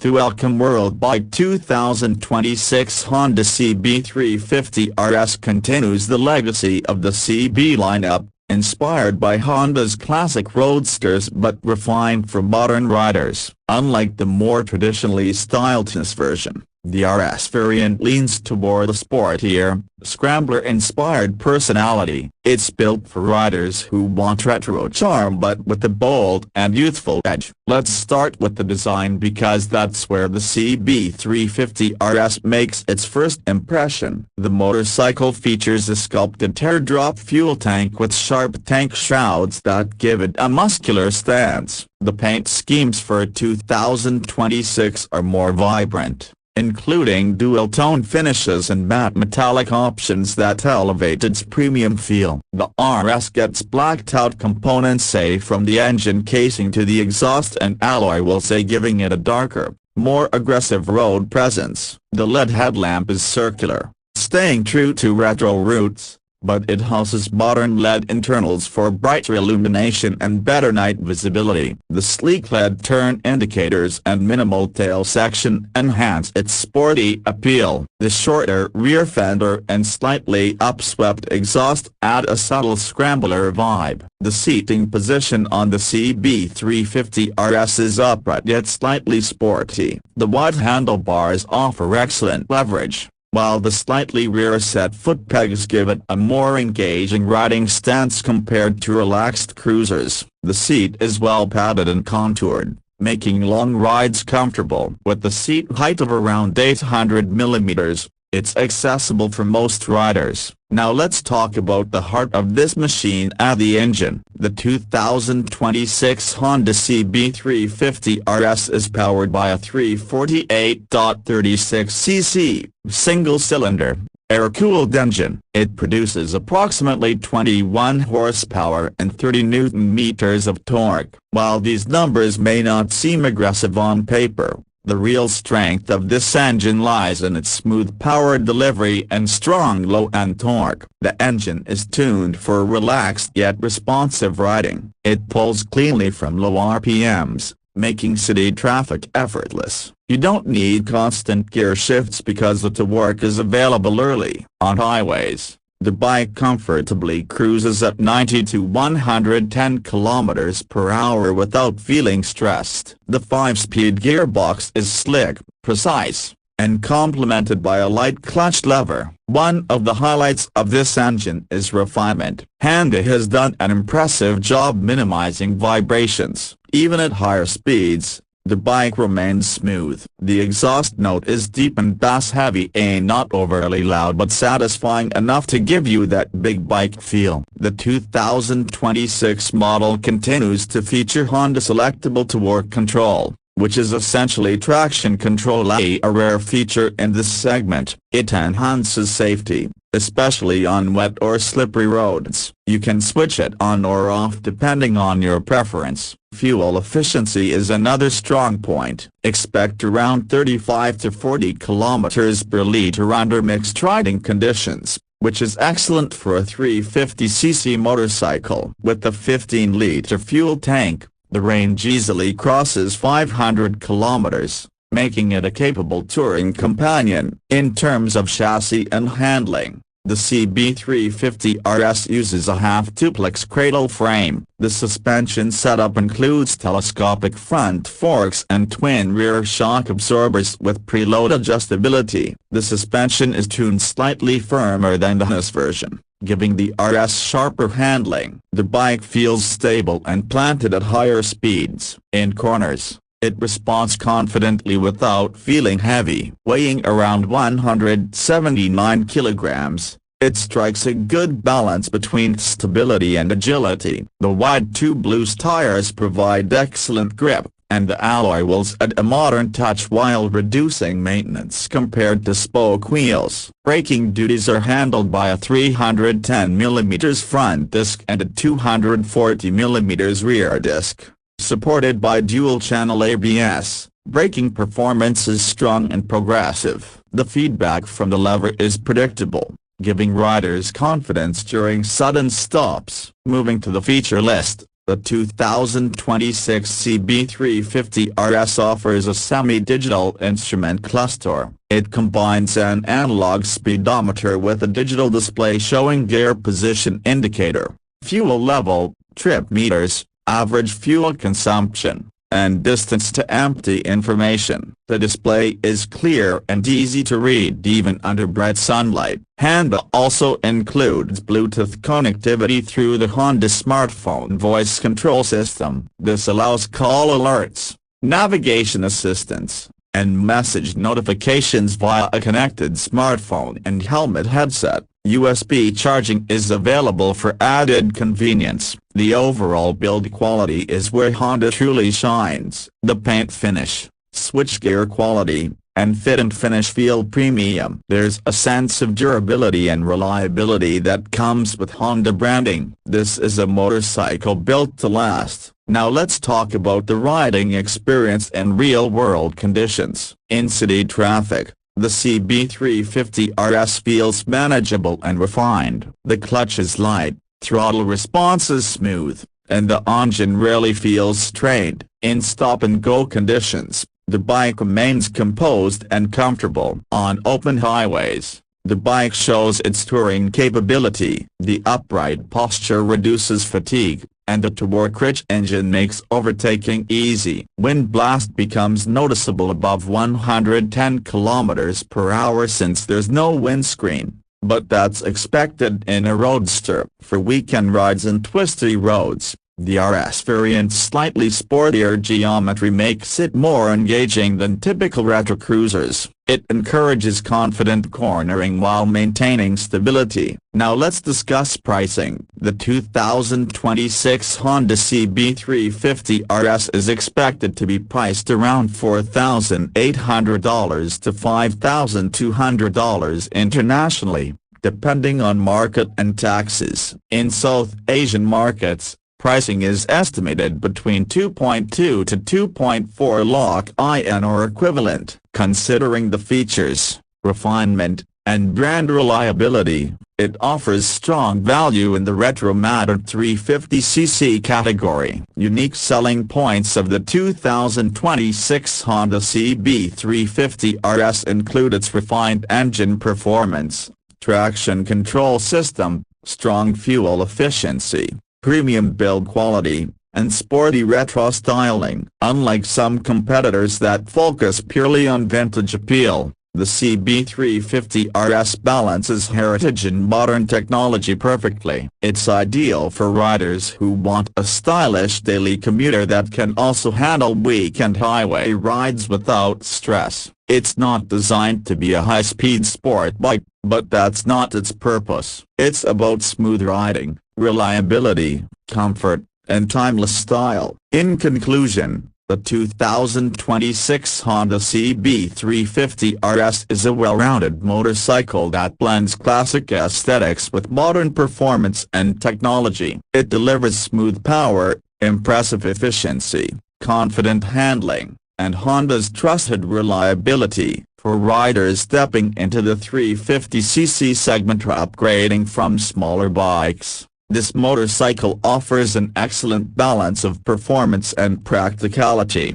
To welcome WorldBike 2026 Honda CB350RS continues the legacy of the CB lineup, inspired by Honda's classic roadsters but refined for modern riders. Unlike the more traditionally styled TS version, the RS variant leans toward a sportier, scrambler-inspired personality. It's built for riders who want retro charm but with a bold and youthful edge. Let's start with the design because that's where the CB350RS makes its first impression. The motorcycle features a sculpted teardrop fuel tank with sharp tank shrouds that give it a muscular stance. The paint schemes for 2026 are more vibrant, including dual-tone finishes and matte metallic options that elevate its premium feel. The RS gets blacked-out components from the engine casing to the exhaust and alloy wheels, giving it a darker, more aggressive road presence. The LED headlamp is circular, staying true to retro roots, but it houses modern LED internals for brighter illumination and better night visibility. The sleek LED turn indicators and minimal tail section enhance its sporty appeal. The shorter rear fender and slightly upswept exhaust add a subtle scrambler vibe. The seating position on the CB350RS is upright yet slightly sporty. The wide handlebars offer excellent leverage, while the slightly rear-set foot pegs give it a more engaging riding stance compared to relaxed cruisers. The seat is well padded and contoured, making long rides comfortable. With the seat height of around 800 mm, it's accessible for most riders. Now let's talk about the heart of this machine, the engine. The 2026 Honda CB350RS is powered by a 348.36cc, single-cylinder, air-cooled engine. It produces approximately 21 horsepower and 30 Nm of torque. While these numbers may not seem aggressive on paper, the real strength of this engine lies in its smooth power delivery and strong low-end torque. The engine is tuned for relaxed yet responsive riding. It pulls cleanly from low RPMs, making city traffic effortless. You don't need constant gear shifts because the torque is available early. On highways, the bike comfortably cruises at 90 to 110 km/h without feeling stressed. The 5-speed gearbox is slick, precise, and complemented by a light clutch lever. One of the highlights of this engine is refinement. Honda has done an impressive job minimizing vibrations. Even at higher speeds, the bike remains smooth. The exhaust note is deep and bass-heavy, not overly loud but satisfying enough to give you that big bike feel. The 2026 model continues to feature Honda Selectable Torque Control, which is essentially traction control, a rare feature in this segment. It enhances safety, especially on wet or slippery roads. You can switch it on or off depending on your preference. Fuel efficiency is another strong point. Expect around 35 to 40 km/L under mixed riding conditions, which is excellent for a 350cc motorcycle. With the 15-liter fuel tank, the range easily crosses 500 km, making it a capable touring companion. In terms of chassis and handling, the CB350RS uses a half-duplex cradle frame. The suspension setup includes telescopic front forks and twin rear shock absorbers with preload adjustability. The suspension is tuned slightly firmer than the TS version, giving the RS sharper handling. The bike feels stable and planted at higher speeds. In corners, it responds confidently without feeling heavy. Weighing around 179 kilograms, it strikes a good balance between stability and agility. The wide tubeless tires provide excellent grip, and the alloy wheels add a modern touch while reducing maintenance compared to spoke wheels. Braking duties are handled by a 310 mm front disc and a 240 mm rear disc. Supported by dual-channel ABS, braking performance is strong and progressive. The feedback from the lever is predictable, giving riders confidence during sudden stops. Moving to the feature list, The 2026 CB350RS offers a semi-digital instrument cluster. It combines an analog speedometer with a digital display showing gear position indicator, fuel level, trip meters, average fuel consumption, and distance to empty information. The display is clear and easy to read even under bright sunlight. Honda also includes Bluetooth connectivity through the Honda smartphone voice control system. This allows call alerts, navigation assistance, and message notifications via a connected smartphone and helmet headset. USB charging is available for added convenience. The overall build quality is where Honda truly shines. The paint finish, switchgear quality, and fit and finish feel premium. There's a sense of durability and reliability that comes with Honda branding. This is a motorcycle built to last. Now let's talk about the riding experience in real-world conditions. In city traffic, the CB350RS feels manageable and refined. The clutch is light, throttle response is smooth, and the engine rarely feels strained. In stop-and-go conditions, the bike remains composed and comfortable. On open highways, the bike shows its touring capability. The upright posture reduces fatigue, and the torque-rich engine makes overtaking easy. Wind blast becomes noticeable above 110 km/h since there's no windscreen, but that's expected in a roadster. For weekend rides and twisty roads, the RS variant's slightly sportier geometry makes it more engaging than typical retro cruisers. It encourages confident cornering while maintaining stability. Now let's discuss pricing. The 2026 Honda CB350RS is expected to be priced around $4,800 to $5,200 internationally, depending on market and taxes. In South Asian markets, pricing is estimated between 2.2 to 2.4 lakh INR or equivalent. Considering the features, refinement, and brand reliability, it offers strong value in the retro-modern 350cc category. Unique selling points of the 2026 Honda CB350RS include its refined engine performance, traction control system, strong fuel efficiency, premium build quality, and sporty retro styling. Unlike some competitors that focus purely on vintage appeal, the CB350RS balances heritage and modern technology perfectly. It's ideal for riders who want a stylish daily commuter that can also handle weekend highway rides without stress. It's not designed to be a high-speed sport bike, but that's not its purpose. It's about smooth riding, reliability, comfort, and timeless style. In conclusion, the 2026 Honda CB350RS is a well-rounded motorcycle that blends classic aesthetics with modern performance and technology. It delivers smooth power, impressive efficiency, confident handling, and Honda's trusted reliability. For riders stepping into the 350cc segment or upgrading from smaller bikes, this motorcycle offers an excellent balance of performance and practicality.